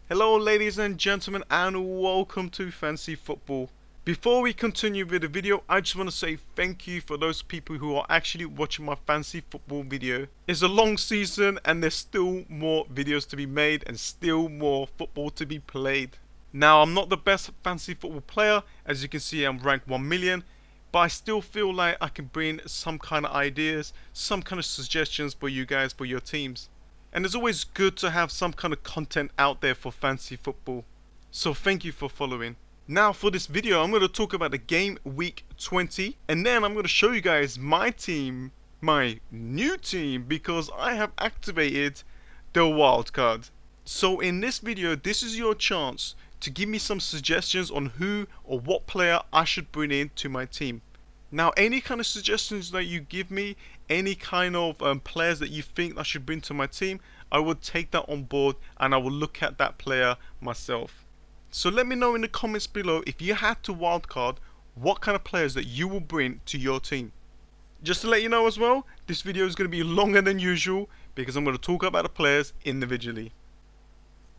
Hello ladies and gentlemen, and welcome to Fancy Football. Before we continue with the video, I just want to say thank you for those people who are actually watching my Fancy Football video. It's a long season and there's still more videos to be made and still more football to be played. Now, I'm not the best Fancy Football player. As you can see, I'm ranked 1 million. But I still feel like I can bring some kind of ideas, some kind of suggestions for you guys, for your teams. And it's always good to have some kind of content out there for Fancy Football. So thank you for following. Now for this video, I'm going to talk about the game week 20. And then I'm going to show you guys my team, my new team, because I have activated the wildcard. So in this video, this is your chance to give me some suggestions on who or what player I should bring in to my team. Now, any kind of suggestions that you give me, any kind of players that you think I should bring to my team, I will take that on board and I will look at that player myself. So let me know in the comments below, if you had to wildcard, what kind of players that you will bring to your team. Just to let you know as well, this video is going to be longer than usual because I'm going to talk about the players individually.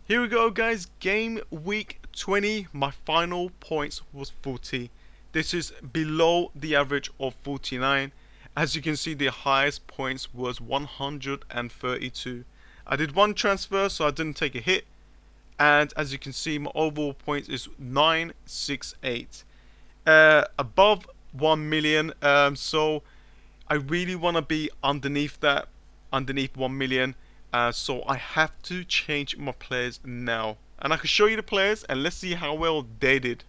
Here we go guys, game week 20, my final points was 40. This is below the average of 49. As you can see, the highest points was 132. I did one transfer, so I didn't take a hit. And as you can see, my overall points is 968. Above 1 million, so I really want to be underneath that, underneath 1 million. So I have to change my players now. And I can show you the players and let's see how well they did.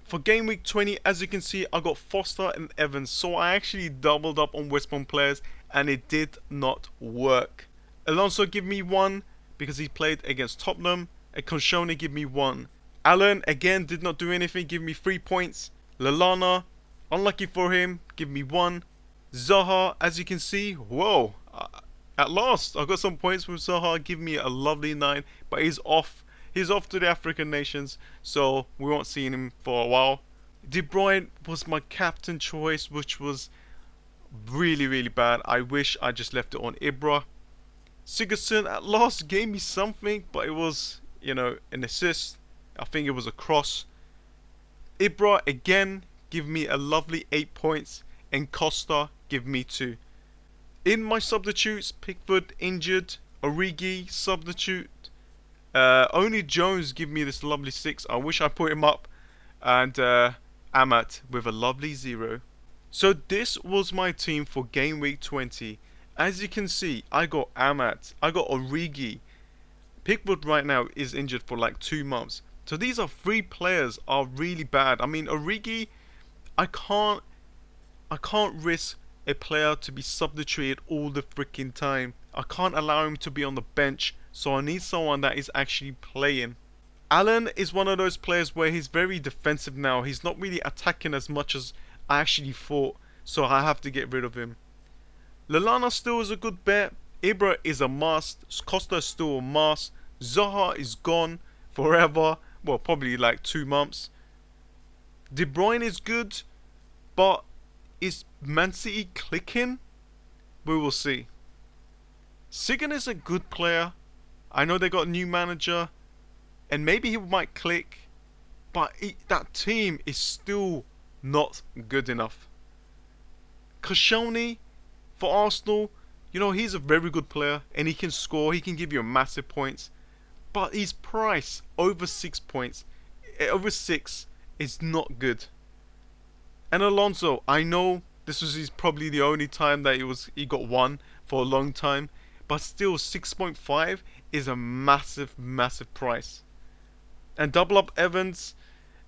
For game week 20, as you can see, I got Foster and Evans. So I actually doubled up on West Brom players and it did not work. Alonso give me 1 because he played against Tottenham. And Conshoni give me 1. Allen again did not do anything, give me 3 points. Lallana, unlucky for him, give me 1. Zaha, as you can see, whoa. At last, I got some points from Zaha, give me a lovely 9, but he's off. He's off to the African nations, so we won't see him for a while. De Bruyne was my captain choice, which was really bad. I wish I just left it on Ibra. Sigurdsson at last gave me something, but it was, you know, an assist. I think it was a cross. Ibra again, give me a lovely 8 points, and Costa give me 2. In my substitutes, Pickford injured, Origi substitute, only Jones give me this lovely 6. I wish I put him up, and Amat with a lovely 0. So this was my team for game week 20. As you can see, I got Amat, I got Origi. Pickford right now is injured for like 2 months. So these are 3 players are really bad. I mean, Origi, I can't risk a player to be substituted all the freaking time. I can't allow him to be on the bench, so I need someone that is actually playing. Allen is one of those players where he's very defensive now. He's not really attacking as much as I actually thought, so I have to get rid of him. Lallana still is a good bet. Ibra is a must. Costa is still a must. Zaha is gone forever. Well, probably like 2 months. De Bruyne is good, but is Man City clicking? We will see. Sigurdsson is a good player. I know they got a new manager, and maybe he might click, but that team is still not good enough. Koscielny for Arsenal, you know, he's a very good player and he can score. He can give you massive points, but his price over 6 points, over 6 is not good. And Alonso, I know this was probably the only time that he got 1 for a long time, but still 6.5 is a massive price. And double up Evans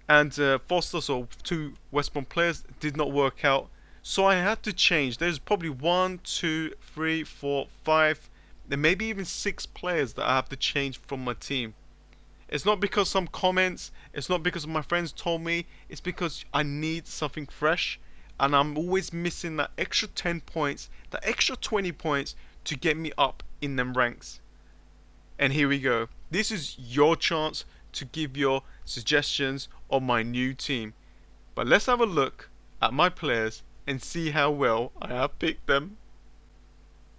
and Foster, so 2 West Brom players, did not work out. So I had to change. There's probably 1, 2, 3, 4, 5, and maybe even 6 players that I have to change from my team. It's not because some comments, it's not because my friends told me, it's because I need something fresh, and I'm always missing that extra 10 points, that extra 20 points to get me up in them ranks. And here we go. This is your chance to give your suggestions on my new team. But let's have a look at my players and see how well I have picked them.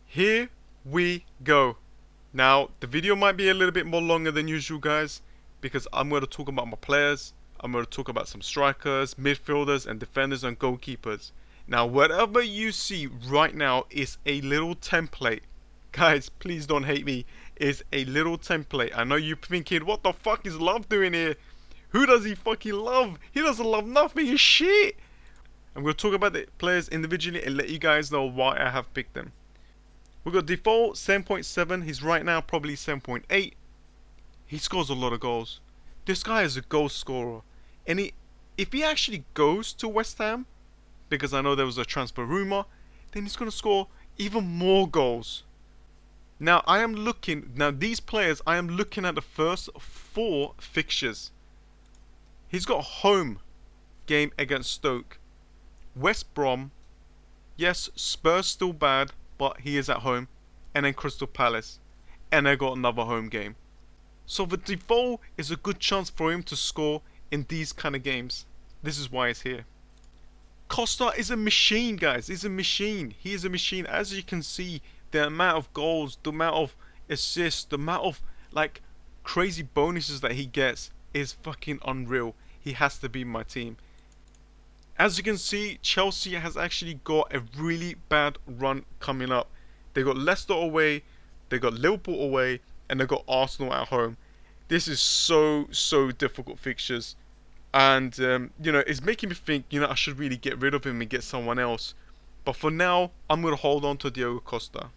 Here we go. Now, the video might be a little bit more longer than usual, guys, because I'm going to talk about my players. I'm going to talk about some strikers, midfielders, and defenders and goalkeepers. Now, whatever you see right now is a little template. Guys, please don't hate me. It's a little template. I know you're thinking, what the fuck is Love doing here? Who does he fucking love? He doesn't love nothing. He's shit. I'm going to talk about the players individually and let you guys know why I have picked them. We've got default 7.7. He's right now probably 7.8. He scores a lot of goals. This guy is a goal scorer. And if he actually goes to West Ham, because I know there was a transfer rumour, then he's going to score even more goals. Now, these players, I am looking at the first 4 fixtures. He's got a home game against Stoke. West Brom. Yes, Spurs still bad, but he is at home. And then Crystal Palace. And I got another home game. So the default is a good chance for him to score in these kind of games. This is why he's here. Costa is a machine, guys. He's a machine. He is a machine. As you can see, the amount of goals, the amount of assists, the amount of like crazy bonuses that he gets is fucking unreal. He has to be my team. As you can see, Chelsea has actually got a really bad run coming up. They got Leicester away, they got Liverpool away, and they got Arsenal at home. This is so difficult fixtures. And, it's making me think, I should really get rid of him and get someone else. But for now, I'm going to hold on to Diogo Costa.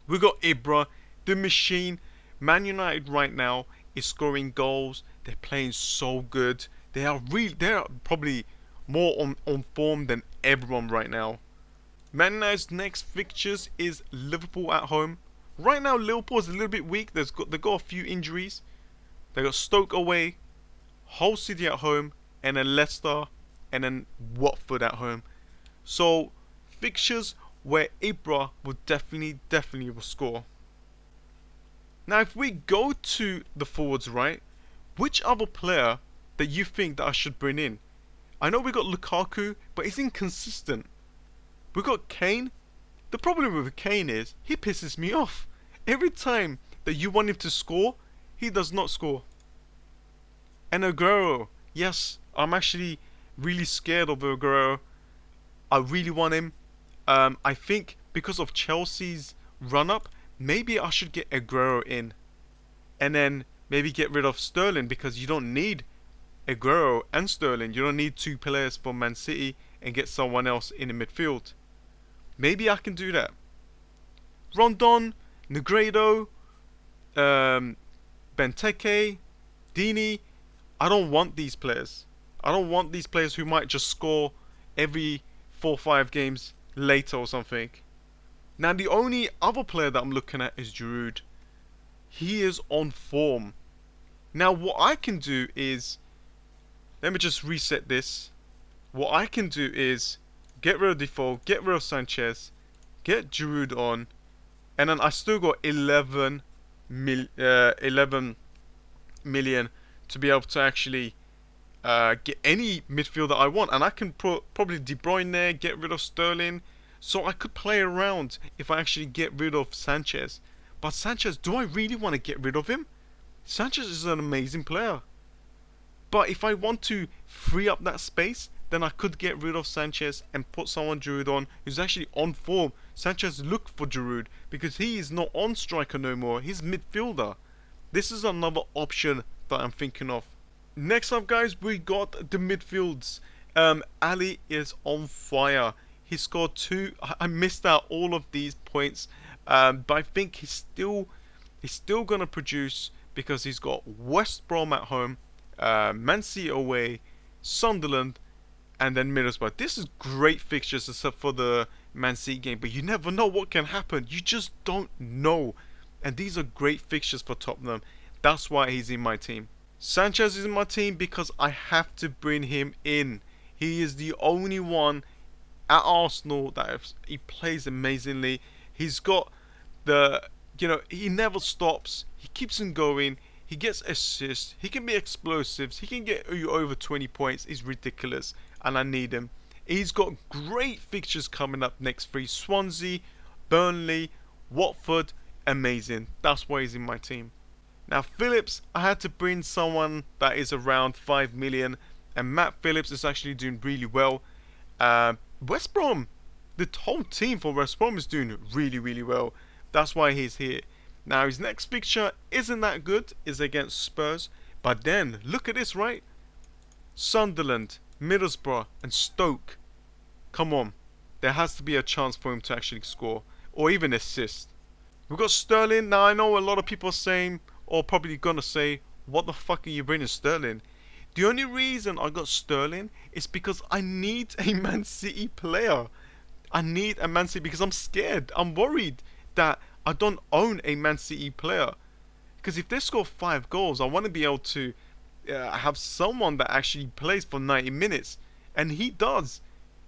We got Ibra, the machine. Man United right now is scoring goals. They're playing so good. They're probably more on form than everyone right now. Man United's next fixtures is Liverpool at home. Right now, Liverpool is a little bit weak. They've got a few injuries. They got Stoke away, Hull City at home, and then Leicester, and then Watford at home. So fixtures where Ibra will definitely will score. Now, if we go to the forwards, right, which other player that you think that I should bring in? I know we got Lukaku, but he's inconsistent. We got Kane. The problem with Kane is he pisses me off. Every time that you want him to score, he does not score. And Aguero, yes, I'm actually really scared of Aguero. I really want him. I think because of Chelsea's run-up, maybe I should get Aguero in. And then maybe get rid of Sterling, because you don't need Aguero and Sterling. You don't need 2 players for Man City and get someone else in the midfield. Maybe I can do that. Rondon, Negredo, Benteke, Dini. I don't want these players. I don't want these players who might just score every 4 or 5 games later or something. Now, the only other player that I'm looking at is Giroud. He is on form. Now, what I can do is, let me just reset this. What I can do is get rid of Defoe, get rid of Sanchez, get Giroud on, and then I still got 11 million to be able to actually get any midfielder I want. And I can put probably De Bruyne there, get rid of Sterling. So I could play around if I actually get rid of Sanchez. But Sanchez, do I really want to get rid of him? Sanchez is an amazing player. But if I want to free up that space, then I could get rid of Sanchez and put someone Giroud on who's actually on form. Sanchez, look for Giroud because he is not on striker no more. He's midfielder. This is another option that I'm thinking of. Next up, guys, we got the midfields. Ali is on fire. He scored 2. I missed out all of these points, but I think he's still gonna produce because he's got West Brom at home, Man City away, Sunderland, and then Middlesbrough. This is great fixtures except for the Man City game, but you never know what can happen. You just don't know, and these are great fixtures for Tottenham. That's why he's in my team. Sanchez is in my team because I have to bring him in. He is the only one at Arsenal that he plays amazingly. He's got he never stops. He keeps on going. He gets assists. He can be explosives. He can get you over 20 points. It's ridiculous, and I need him. He's got great fixtures coming up next 3: Swansea, Burnley, Watford, amazing. That's why he's in my team. Now Phillips, I had to bring someone that is around 5 million, and Matt Phillips is actually doing really well. West Brom, the whole team for West Brom is doing really, really well. That's why he's here. Now his next fixture isn't that good, is against Spurs. But then, look at this, right? Sunderland, Middlesbrough and Stoke. Come on. There has to be a chance for him to actually score. Or even assist. We've got Sterling. Now I know a lot of people are saying, or probably gonna say, what the fuck are you bringing Sterling? The only reason I got Sterling is because I need a Man City player. I need a Man City because I'm scared. I'm worried that I don't own a Man City player. Because if they score 5 goals, I want to be able to have someone that actually plays for 90 minutes. And he does.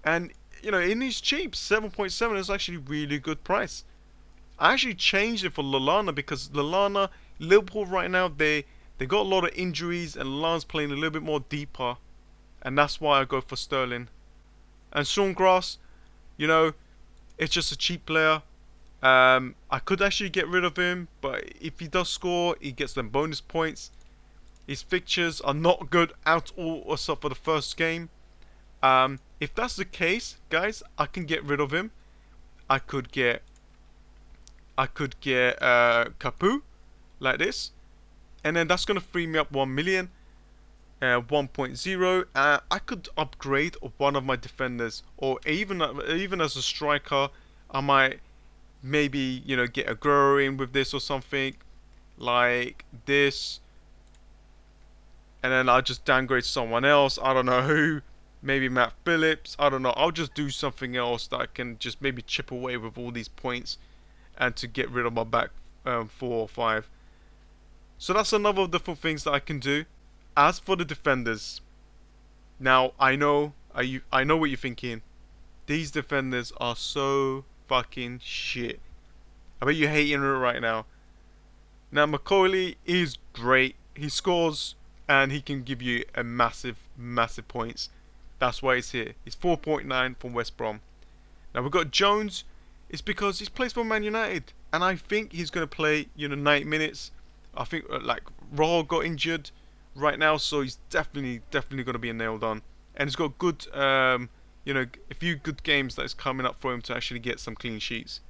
And, you know, in his cheap, 7.7 is actually really good price. I actually changed it for Lallana because Lallana, Liverpool right now, they got a lot of injuries and Lallana's playing a little bit more deeper. And that's why I go for Sterling. And Sean Grass, you know, it's just a cheap player. I could actually get rid of him, but if he does score, he gets them bonus points. His fixtures are not good at all, except for the first game. If that's the case, guys, I can get rid of him. I could get Capu, like this, and then that's gonna free me up 1 million, 1.0. I could upgrade one of my defenders, or even as a striker, I might maybe, you know, get a grower in with this or something like this, and then I'll just downgrade someone else. I don't know who, maybe Matt Phillips. I don't know. I'll just do something else that I can just maybe chip away with all these points, and to get rid of my back 4 or 5. So that's another of the different things that I can do. As for the defenders, now I know what you're thinking. These defenders are so fucking shit. I bet you're hating it right now. Now Macaulay is great. He scores and he can give you a massive points. That's why he's here. He's 4.9 from West Brom. Now we've got Jones. It's because he's plays for Man United, and I think he's gonna play, you know, 90 minutes. I think like Raw got injured right now, so he's definitely gonna be a nailed on. And he's got good, you know, a few good games that is coming up for him to actually get some clean sheets.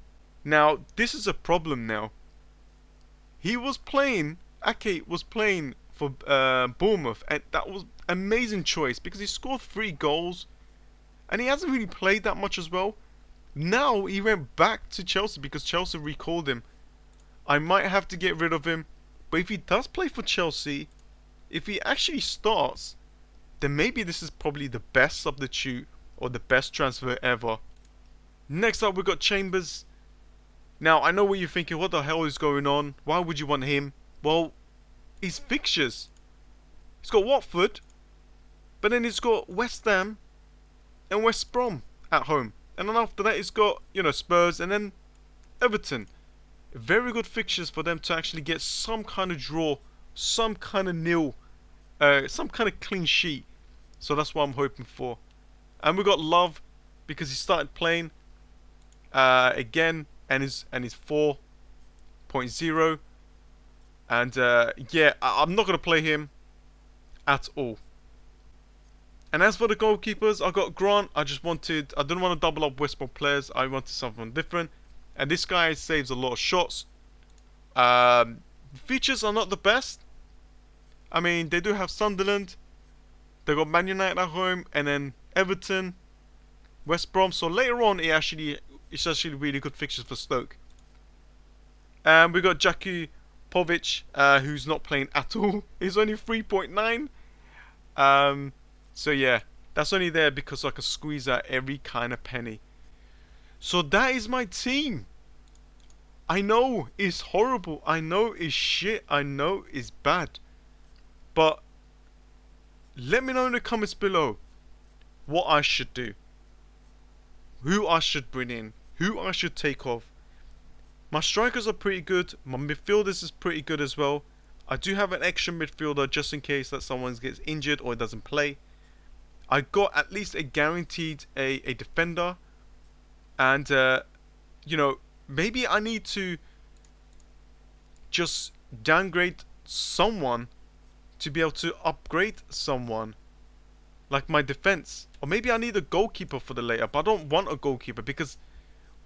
Now this is a problem. Now he was playing. Ake was playing for Bournemouth, and that was amazing choice because he scored 3 goals, and he hasn't really played that much as well. Now he went back to Chelsea because Chelsea recalled him. I might have to get rid of him, but if he does play for Chelsea, if he actually starts, then maybe this is probably the best substitute or the best transfer ever. Next up, we got Chambers. Now I know what you're thinking. What the hell is going on? Why would you want him? Well, his fixtures. He's got Watford, but then he's got West Ham and West Brom at home. And then after that, he's got, you know, Spurs and then Everton. Very good fixtures for them to actually get some kind of draw, some kind of nil, some kind of clean sheet. So that's what I'm hoping for. And we got Love because he started playing again, and he's 4.0. And yeah, I'm not gonna play him at all. And as for the goalkeepers, I got Grant. I didn't want to double up West Brom players. I wanted something different. And this guy saves a lot of shots. Features are not the best. I mean, they do have Sunderland. They got Man United at home, and then Everton, West Brom. So later on, it's actually really good fixtures for Stoke. And we got Jackie Povic, who's not playing at all. He's only 3.9. So yeah, that's only there because I can squeeze out every kind of penny. So that is my team. I know it's horrible. I know it's shit. I know it's bad. But let me know in the comments below what I should do. Who I should bring in. Who I should take off. My strikers are pretty good. My midfielders is pretty good as well. I do have an extra midfielder just in case that someone gets injured or doesn't play. I got at least a guaranteed a defender. And, you know, maybe I need to just downgrade someone to be able to upgrade someone, like my defense. Or maybe I need a goalkeeper for the later, but I don't want a goalkeeper, because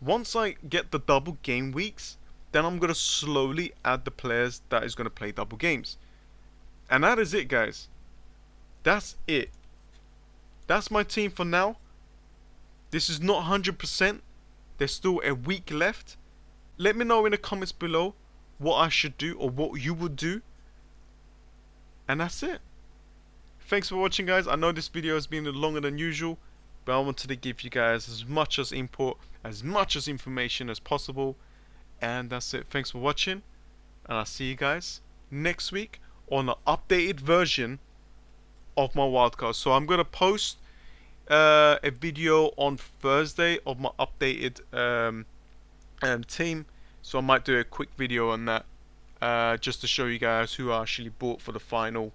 once I get the double game weeks, then I'm going to slowly add the players that is going to play double games. And that is it, guys. That's it. That's my team for now. This is not 100%. There's still a week left. Let me know in the comments below what I should do or what you would do. And that's it. Thanks for watching, guys. I know this video has been longer than usual, but I wanted to give you guys as much as input, as much as information as possible. And that's it. Thanks for watching, and I'll see you guys next week on an updated version of my wildcard. So I'm gonna post a video on Thursday of my updated team. So I might do a quick video on that, just to show you guys who I actually bought for the final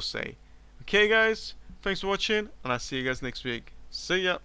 say. Okay, guys. Thanks for watching, and I'll see you guys next week. See ya.